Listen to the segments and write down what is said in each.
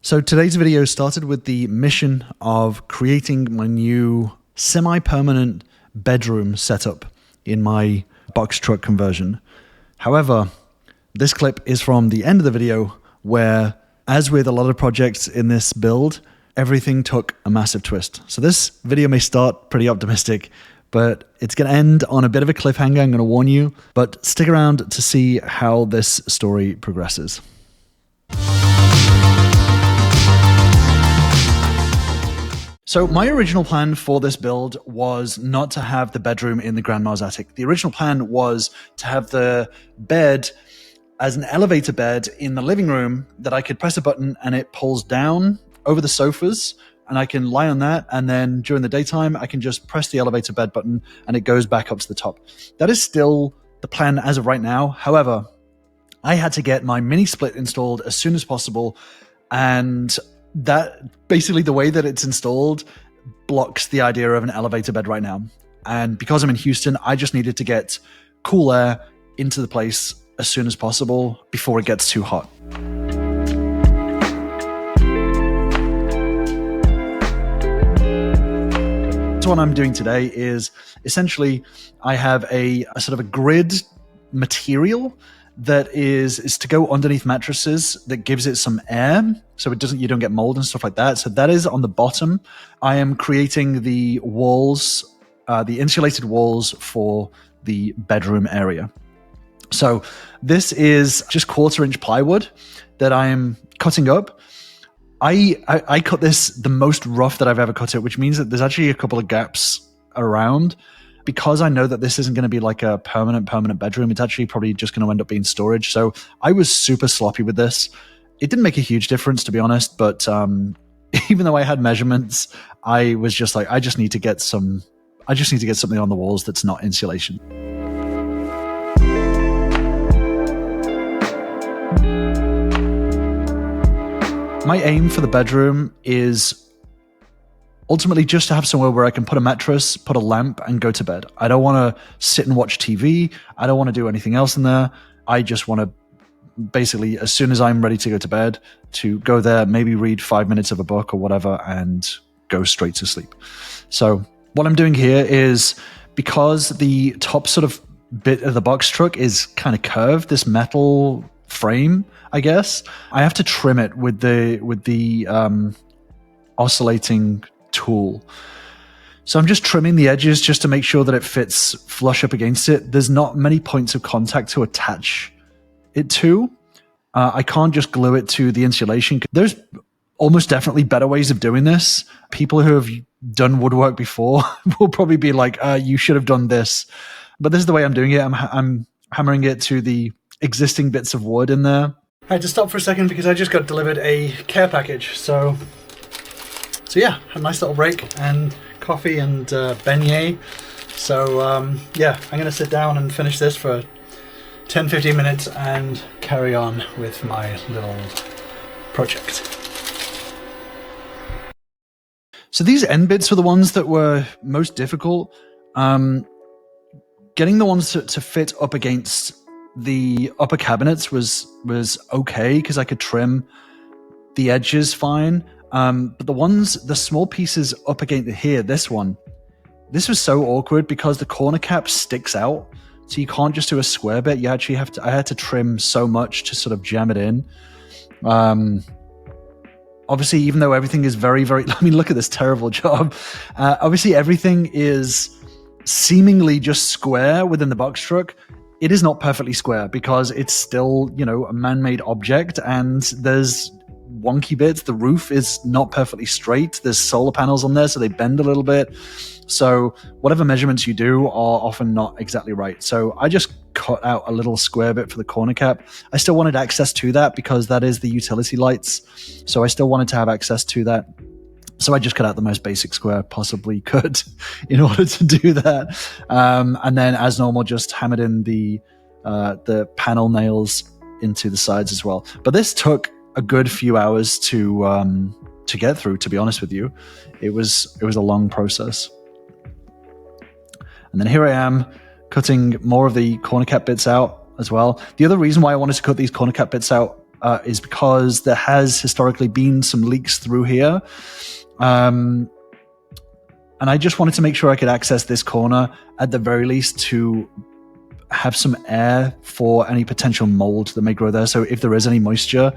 So today's video started with the mission of creating my new semi-permanent bedroom setup in my box truck conversion. However, this clip is from the end of the video where, as with a lot of projects in this build, everything took a massive twist. So this video may start pretty optimistic, but it's going to end on a bit of a cliffhanger, I'm going to warn you, but stick around to see how this story progresses. So my original plan for this build was not to have the bedroom in the grandma's attic. The original plan was to have the bed as an elevator bed in the living room that I could press a button and it pulls down over the sofas and I can lie on that, and then during the daytime I can just press the elevator bed button and it goes back up to the top. That is still the plan as of right now. However, I had to get my mini split installed as soon as possible, and that basically the way that it's installed blocks the idea of an elevator bed right now. And because I'm in Houston, I just needed to get cool air into the place as soon as possible before it gets too hot. So what I'm doing today is essentially I have a sort of a grid material that is to go underneath mattresses that gives it some air so you don't get mold and stuff like that. So that is on the bottom. I am creating the walls, the insulated walls for the bedroom area. So this is just 1/4-inch plywood that I am cutting up. I cut this the most rough that I've ever cut it, which means that there's actually a couple of gaps around. Because I know that this isn't going to be like a permanent bedroom, it's actually probably just going to end up being storage. So I was super sloppy with this. It didn't make a huge difference, to be honest, but even though I had measurements, I was just like, I just need to get something on the walls that's not insulation. My aim for the bedroom is ultimately just to have somewhere where I can put a mattress, put a lamp, and go to bed. I don't want to sit and watch TV. I don't want to do anything else in there. I just want to basically, as soon as I'm ready to go to bed, to go there, maybe read 5 minutes of a book or whatever, and go straight to sleep. So what I'm doing here is, because the top sort of bit of the box truck is kind of curved, this metal frame, I guess, I have to trim it with the oscillating tool. So I'm just trimming the edges just to make sure that it fits flush up against it. There's not many points of contact to attach it to. I can't just glue it to the insulation. There's almost definitely better ways of doing this. People who have done woodwork before will probably be like, you should have done this. But this is the way I'm doing it. I'm hammering it to the existing bits of wood in there. I had to stop for a second because I just got delivered a care package. So yeah, a nice little break and coffee and beignet. So yeah, I'm going to sit down and finish this for 10-15 minutes and carry on with my little project. So these end bits were the ones that were most difficult. Getting the ones to fit up against the upper cabinets was okay because I could trim the edges fine. But the small pieces up against here, this was so awkward because the corner cap sticks out. So you can't just do a square bit. You actually I had to trim so much to sort of jam it in. Obviously, even though everything is very, I mean, look at this terrible job. Obviously, everything is seemingly just square within the box truck. It is not perfectly square because it's still, a man-made object, and there's wonky bits. The roof is not perfectly straight. There's solar panels on there, so they bend a little bit. So whatever measurements you do are often not exactly right. So I just cut out a little square bit for the corner cap. I still wanted access to that because that is the utility lights. So I still wanted to have access to that. So I just cut out the most basic square possibly could in order to do that. And then as normal, just hammered in the panel nails into the sides as well. But this took a good few hours to get through, to be honest with you. It was a long process. And then here I am cutting more of the corner cap bits out as well. The other reason why I wanted to cut these corner cap bits out is because there has historically been some leaks through here. And I just wanted to make sure I could access this corner at the very least to have some air for any potential mold that may grow there. So if there is any moisture,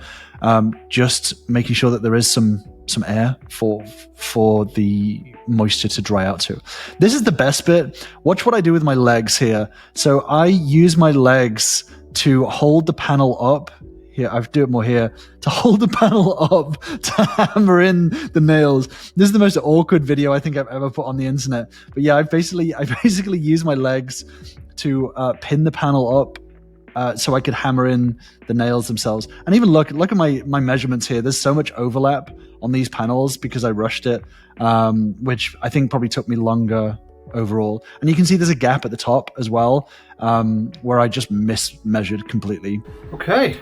just making sure that there is some air for the moisture to dry out to. This is the best bit. Watch what I do with my legs here. So I use my legs to hold the panel up. Here, I do it more here, to hold the panel up to hammer in the nails. This is the most awkward video I think I've ever put on the internet. But yeah, I basically use my legs to pin the panel up so I could hammer in the nails themselves. And even look at my measurements here. There's so much overlap on these panels because I rushed it, which I think probably took me longer overall. And you can see there's a gap at the top as well, where I just mismeasured completely. Okay.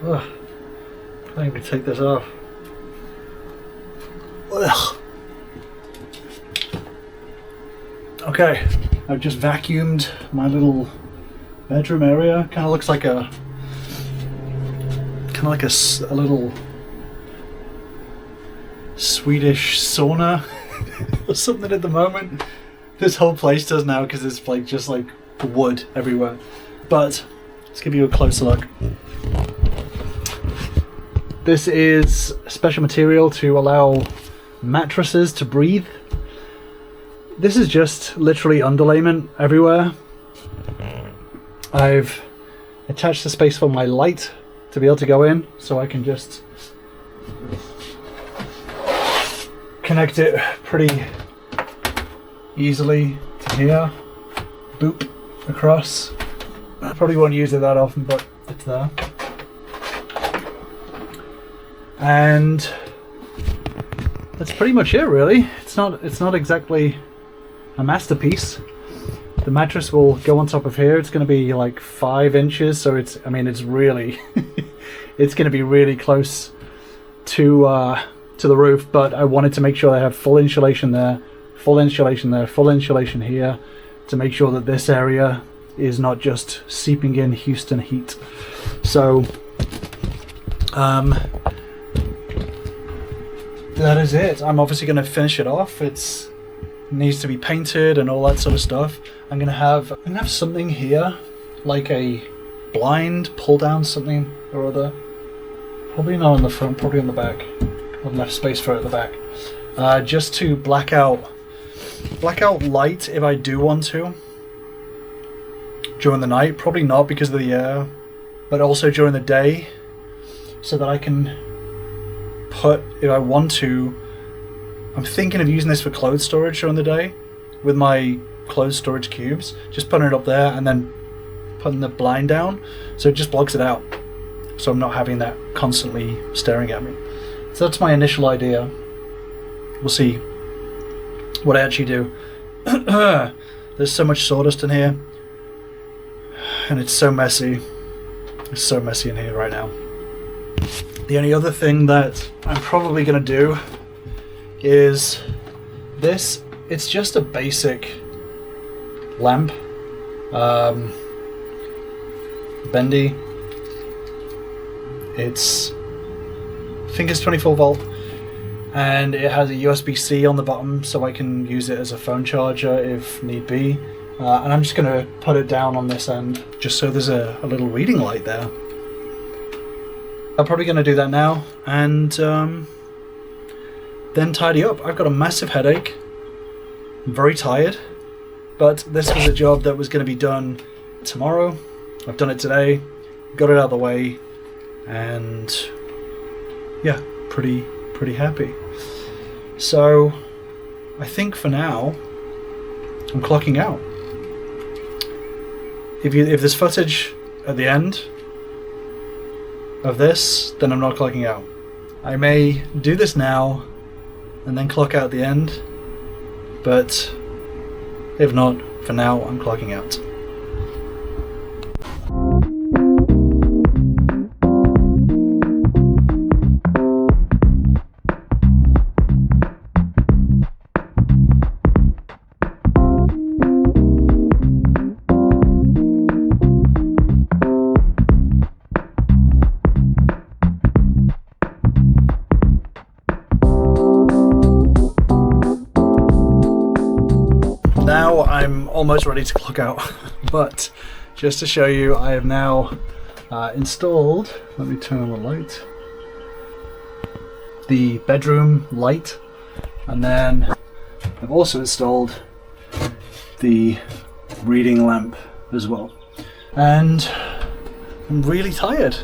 Ugh. I need to take this off. Ugh. Okay, I've just vacuumed my little bedroom area. Kind of looks like a little Swedish sauna or something at the moment. This whole place does now because it's like just like wood everywhere. But let's give you a closer look. This is special material to allow mattresses to breathe. This is just literally underlayment everywhere. I've attached the space for my light to be able to go in, so I can just connect it pretty easily to here. Boop, across. I probably won't use it that often, but it's there. And that's pretty much it, really. It's not exactly a masterpiece. The mattress will go on top of here. It's going to be like 5 inches, so it's really it's going to be really close to the roof. But I wanted to make sure I have full insulation there, full insulation there, full insulation here, to make sure that this area is not just seeping in Houston heat. So that is it. I'm obviously going to finish it off. It needs to be painted and all that sort of stuff. I'm gonna have something here, like a blind pull down something or other. Probably not on the front, probably on the back. I've left space for it at the back. Just to black out light if I do want to during the night. Probably not because of the air, but also during the day, so that I can put, if I want to, I'm thinking of using this for clothes storage during the day with my clothes storage cubes, just putting it up there and then putting the blind down so it just blocks it out, so I'm not having that constantly staring at me. So that's my initial idea. We'll see what I actually do. There's so much sawdust in here and it's so messy. It's so messy in here right now. The only other thing that I'm probably going to do is this. It's just a basic lamp, bendy. I think it's 24 volt, and it has a USB-C on the bottom, so I can use it as a phone charger if need be. And I'm just going to put it down on this end, just so there's a little reading light there. I'm probably going to do that now, and then tidy up. I've got a massive headache. I'm very tired, but this was a job that was going to be done tomorrow. I've done it today, got it out of the way, and yeah, pretty happy. So I think for now I'm clocking out. If there's footage at the end of this, then I'm not clocking out. I may do this now and then clock out at the end, but if not, for now I'm clocking out. I'm almost ready to clock out. But just to show you, I have now installed, let me turn on the light, the bedroom light, and then I've also installed the reading lamp as well. And I'm really tired,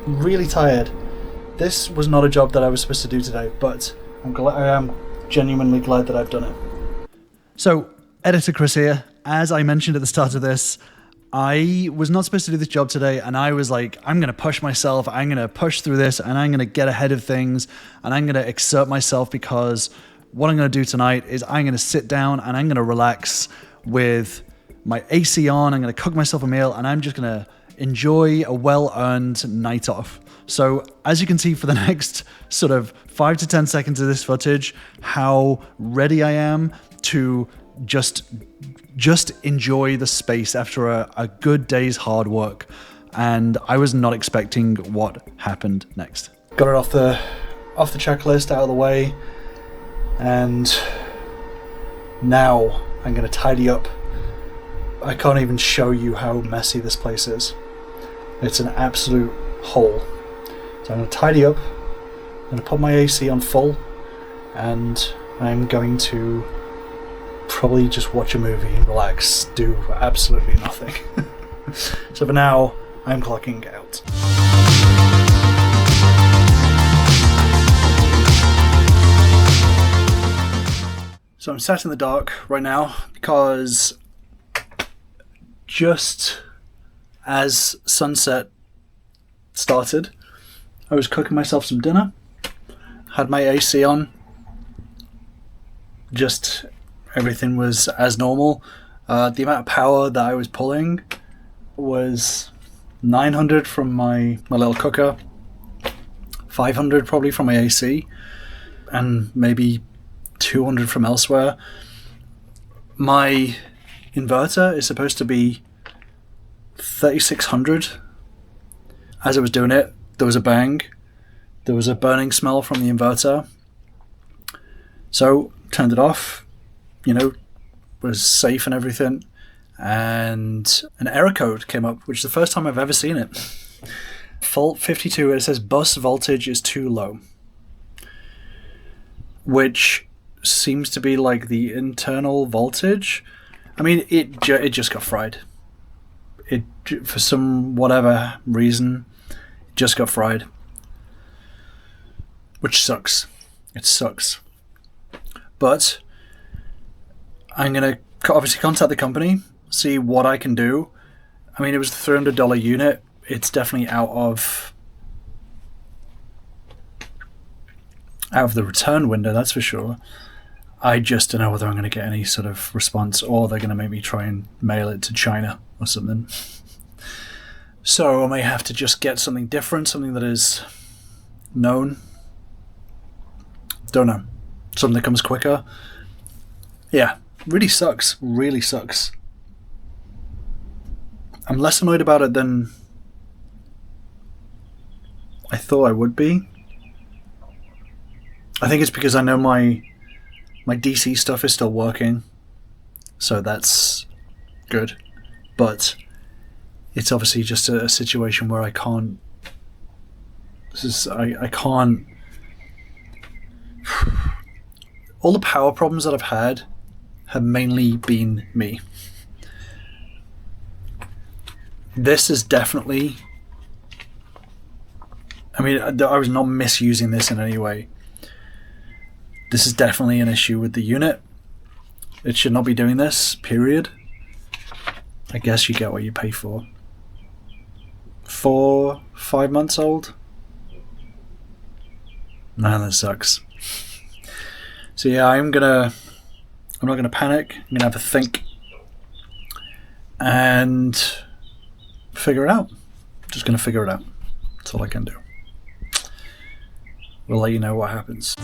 really tired. This was not a job that I was supposed to do today, but I am genuinely glad that I've done it. So, Editor Chris here. As I mentioned at the start of this, I was not supposed to do this job today, and I was like, I'm going to push myself, I'm going to push through this, and I'm going to get ahead of things, and I'm going to exert myself, because what I'm going to do tonight is I'm going to sit down and I'm going to relax with my AC on, I'm going to cook myself a meal, and I'm just going to enjoy a well-earned night off. So as you can see for the next sort of 5 to 10 seconds of this footage, how ready I am to just enjoy the space after a good day's hard work. And I was not expecting what happened next. Got it off the checklist, out of the way, and now I'm going to tidy up. I can't even show you how messy this place is. It's an absolute hole. So I'm going to tidy up, I'm going to put my AC on full, and I'm going to probably just watch a movie and relax, do absolutely nothing. So for now, I'm clocking out. So I'm sat in the dark right now because just as sunset started, I was cooking myself some dinner, had my AC on, just everything was as normal. The amount of power that I was pulling was 900 from my little cooker, 500 probably from my AC, and maybe 200 from elsewhere. My inverter is supposed to be 3600. As I was doing it, there was a bang. There was a burning smell from the inverter. So turned it off, was safe and everything, and an error code came up, which is the first time I've ever seen it. Fault 52, it says bus voltage is too low, which seems to be like the internal voltage. I mean, it just got fried. It, for some whatever reason, it just got fried, which sucks. It sucks. But I'm going to obviously contact the company, see what I can do. I mean, it was a $300 unit. It's definitely out of the return window, that's for sure. I just don't know whether I'm going to get any sort of response, or they're going to make me try and mail it to China or something. So I may have to just get something different, something that is known. Don't know. Something that comes quicker. Yeah, really sucks. Really sucks. I'm less annoyed about it than I thought I would be. I think it's because I know my DC stuff is still working, so that's good. But it's obviously just a situation where I can't. I can't. All the power problems that I've had have mainly been me. This is definitely. I mean, I was not misusing this in any way. This is definitely an issue with the unit. It should not be doing this, period. I guess you get what you pay for. 5 months old? Man, that sucks. So yeah, I'm not gonna panic. I'm gonna have a think and figure it out. Just gonna figure it out. That's all I can do. We'll let you know what happens.